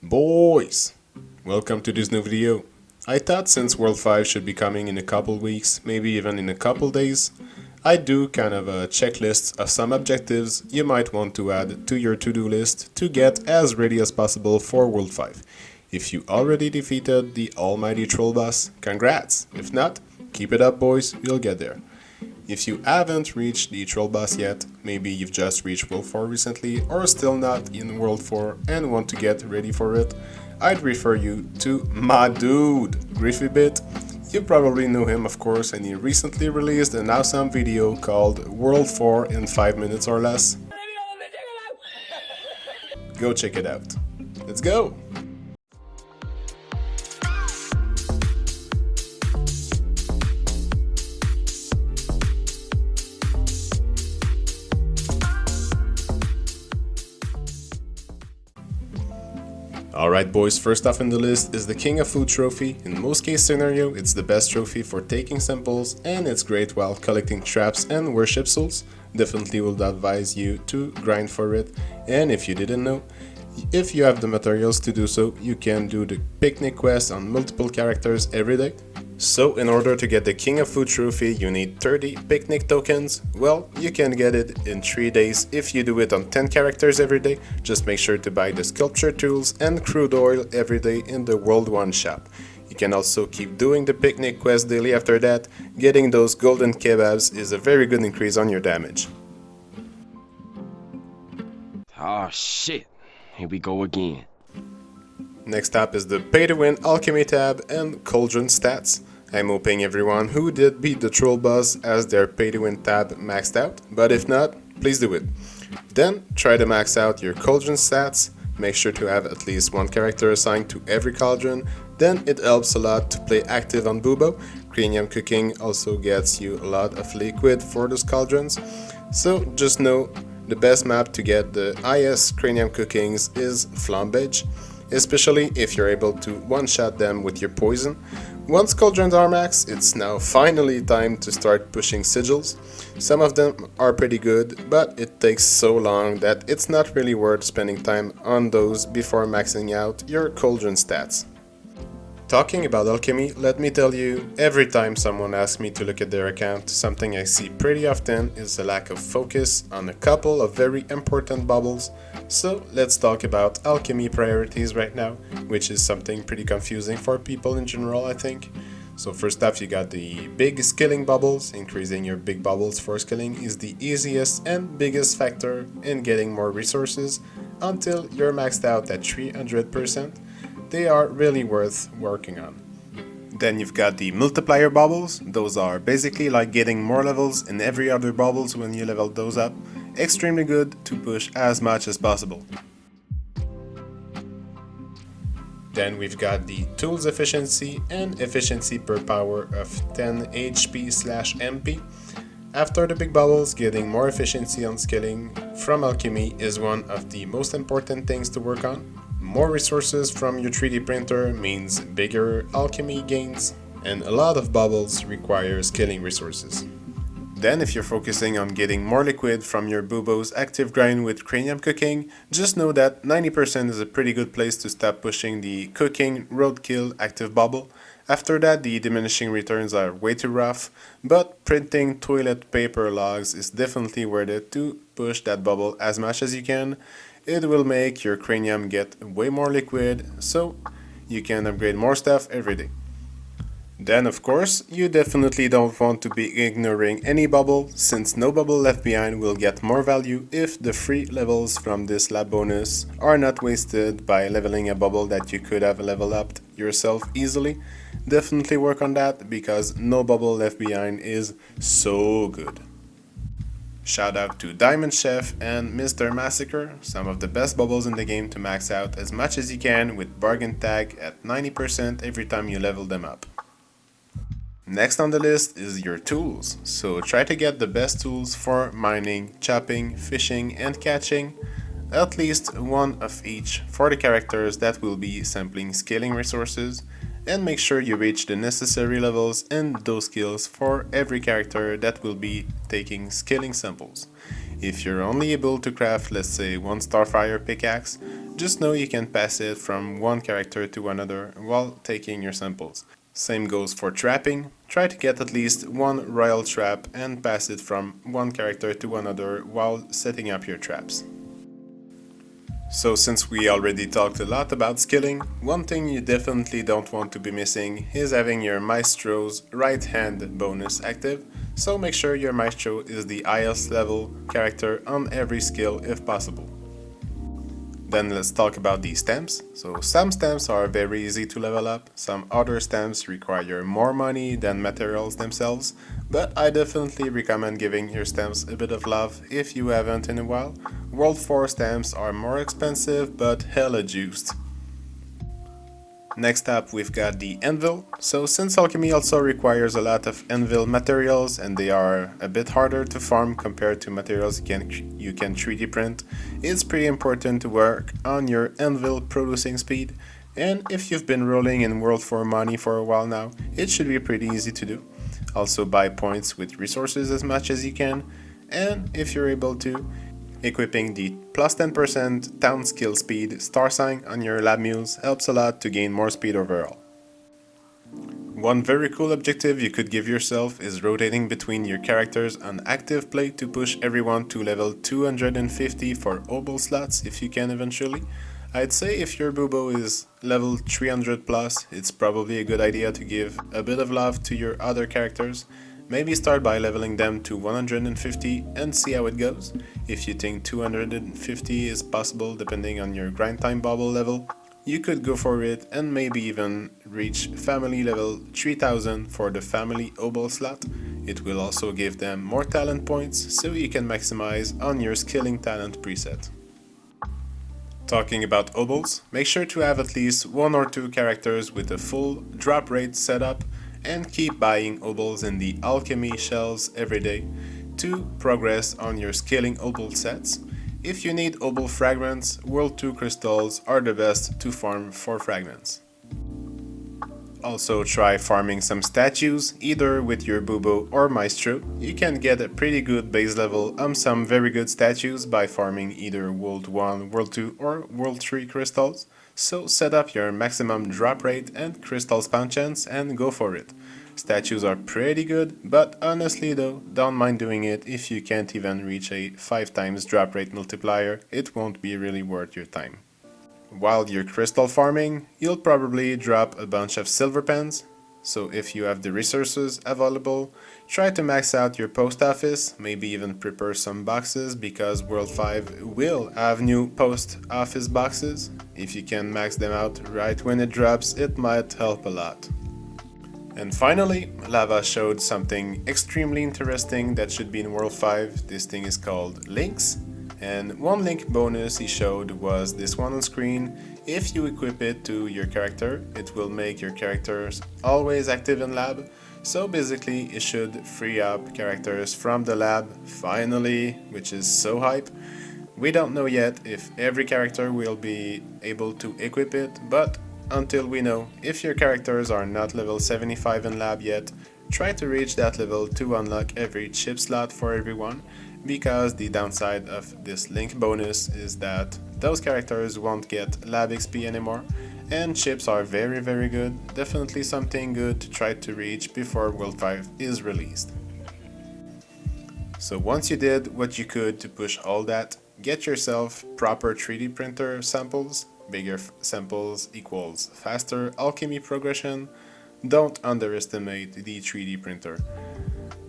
Boys, welcome to this new video. I thought since World 5 should be coming in a couple weeks, maybe even in a couple days, I'd do kind of a checklist of some objectives you might want to add to your to-do list to get as ready as possible for World 5. If you already defeated the almighty troll boss, congrats! If not, keep it up boys, you'll get there. If you haven't reached the troll boss yet, maybe you've just reached World 4 recently or still not in World 4 and want to get ready for it, I'd refer you to my dude, Griffy. You probably know him of course, and he recently released an awesome video called World 4 in 5 minutes or less. Go check it out. Let's go! Alright boys, first off in the list is the King of Food trophy. In most case scenario, it's the best trophy for taking samples and it's great while collecting traps and worship souls. Definitely would advise you to grind for it, and if you didn't know, if you have the materials to do so, you can do the picnic quest on multiple characters every day. So in order to get the King of Food trophy you need 30 picnic tokens. Well, you can get it in 3 days if you do it on 10 characters every day. Just make sure to buy the sculpture tools and crude oil every day in the World 1 shop. You can also keep doing the picnic quest daily after that. Getting those golden kebabs is a very good increase on your damage. Oh shit, here we go again. Next up is the Pay to Win Alchemy tab and Cauldrons stats. I'm hoping everyone who did beat the troll boss has their Pay to Win tab maxed out, but if not, please do it. Then try to max out your Cauldron stats. Make sure to have at least one character assigned to every cauldron, then it helps a lot to play active on Bubo. Cranium cooking also gets you a lot of liquid for those cauldrons. So just know the best map to get the highest cranium cookings is Flambage, especially if you're able to one-shot them with your poison. Once cauldrons are max, it's now finally time to start pushing sigils. Some of them are pretty good, but it takes so long that it's not really worth spending time on those before maxing out your cauldron stats. Talking about alchemy, let me tell you, every time someone asks me to look at their account, something I see pretty often is a lack of focus on a couple of very important bubbles. So let's talk about alchemy priorities right now, which is something pretty confusing for people in general, I think. So first off, you got the big skilling bubbles. Increasing your big bubbles for skilling is the easiest and biggest factor in getting more resources. Until you're maxed out at 300%, they are really worth working on. Then you've got the multiplier bubbles. Those are basically like getting more levels in every other bubbles when you level those up. Extremely good to push as much as possible. Then we've got the tools efficiency and efficiency per power of 10 HP/MP. After the big bubbles, getting more efficiency on skilling from alchemy is one of the most important things to work on. More resources from your 3D printer means bigger alchemy gains, and a lot of bubbles require skilling resources. Then if you're focusing on getting more liquid from your Bubo's active grind with cranium cooking, just know that 90% is a pretty good place to stop pushing the cooking roadkill active bubble. After that, the diminishing returns are way too rough, but printing toilet paper logs is definitely worth it to push that bubble as much as you can. It will make your cranium get way more liquid, so you can upgrade more stuff every day. Then of course, you definitely don't want to be ignoring any bubble, since no bubble left behind will get more value if the free levels from this lab bonus are not wasted by leveling a bubble that you could have leveled up yourself easily. Definitely work on that, because no bubble left behind is so good. Shout out to Diamond Chef and Mr. Massacre, some of the best bubbles in the game to max out as much as you can with bargain tag at 90% every time you level them up. Next on the list is your tools, so try to get the best tools for mining, chopping, fishing and catching, at least one of each for the characters that will be sampling scaling resources, and make sure you reach the necessary levels and those skills for every character that will be taking scaling samples. If you're only able to craft, let's say, one Starfire pickaxe, just know you can pass it from one character to another while taking your samples. Same goes for trapping. Try to get at least one royal trap and pass it from one character to another while setting up your traps. So since we already talked a lot about skilling, one thing you definitely don't want to be missing is having your Maestro's right hand bonus active, so make sure your Maestro is the highest level character on every skill if possible. Then let's talk about these stamps. So some stamps are very easy to level up, some other stamps require more money than materials themselves, but I definitely recommend giving your stamps a bit of love if you haven't in a while. World 4 stamps are more expensive but hella juiced. Next up we've got the Anvil. So since Alchemy also requires a lot of Anvil materials and they are a bit harder to farm compared to materials you can 3D print, it's pretty important to work on your Anvil producing speed, and if you've been rolling in World 4 money for a while now, it should be pretty easy to do. Also buy points with resources as much as you can, and if you're able to, equipping the plus 10% town skill speed star sign on your lab mules helps a lot to gain more speed overall. One very cool objective you could give yourself is rotating between your characters on active play to push everyone to level 250 for Obols slots if you can eventually. I'd say if your Bubo is level 300 plus, it's probably a good idea to give a bit of love to your other characters. Maybe start by leveling them to 150 and see how it goes. If you think 250 is possible depending on your grind time bubble level, you could go for it and maybe even reach family level 3000 for the family Obol slot. It will also give them more talent points so you can maximize on your skilling talent preset. Talking about Obols, make sure to have at least one or two characters with a full drop rate setup and keep buying Obols in the Alchemy shells every day to progress on your scaling Obol sets. If you need Obol fragments, World 2 crystals are the best to farm for fragments. Also try farming some statues, either with your Bubo or Maestro. You can get a pretty good base level on some very good statues by farming either World 1, World 2 or World 3 crystals. So set up your maximum drop rate and crystal spawn chance and go for it. Statues are pretty good, but honestly though, don't mind doing it if you can't even reach a 5 times drop rate multiplier, it won't be really worth your time. While you're crystal farming, you'll probably drop a bunch of silver pens, so if you have the resources available, try to max out your post office, maybe even prepare some boxes because World 5 will have new post office boxes. If you can max them out right when it drops, it might help a lot. And finally, Lava showed something extremely interesting that should be in World 5. This thing is called links. And one link bonus he showed was this one on screen. If you equip it to your character, it will make your characters always active in lab. So basically it should free up characters from the lab, finally, which is so hype. We don't know yet if every character will be able to equip it, but until we know, if your characters are not level 75 in lab yet, try to reach that level to unlock every chip slot for everyone, because the downside of this link bonus is that those characters won't get lab XP anymore, and chips are very good, definitely something good to try to reach before World 5 is released. So once you did what you could to push all that, get yourself proper 3D printer samples. Bigger samples equals faster alchemy progression. Don't underestimate the 3D printer.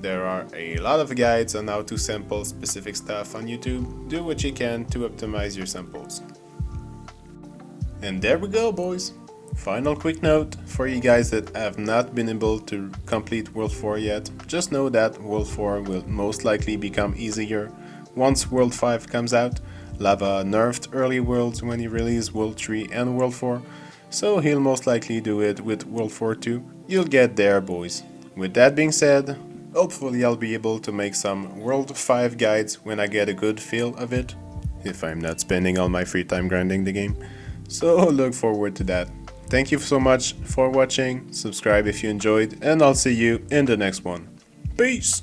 There are a lot of guides on how to sample specific stuff on YouTube. Do what you can to optimize your samples. And there we go, boys. Final quick note for you guys that have not been able to complete World 4 yet. Just know that World 4 will most likely become easier once World 5 comes out. Lava nerfed early worlds when he released World 3 and World 4, so he'll most likely do it with World 4 too. You'll get there, boys. With that being said, hopefully I'll be able to make some World 5 guides when I get a good feel of it, if I'm not spending all my free time grinding the game. So look forward to that. Thank you so much for watching, subscribe if you enjoyed, and I'll see you in the next one. Peace!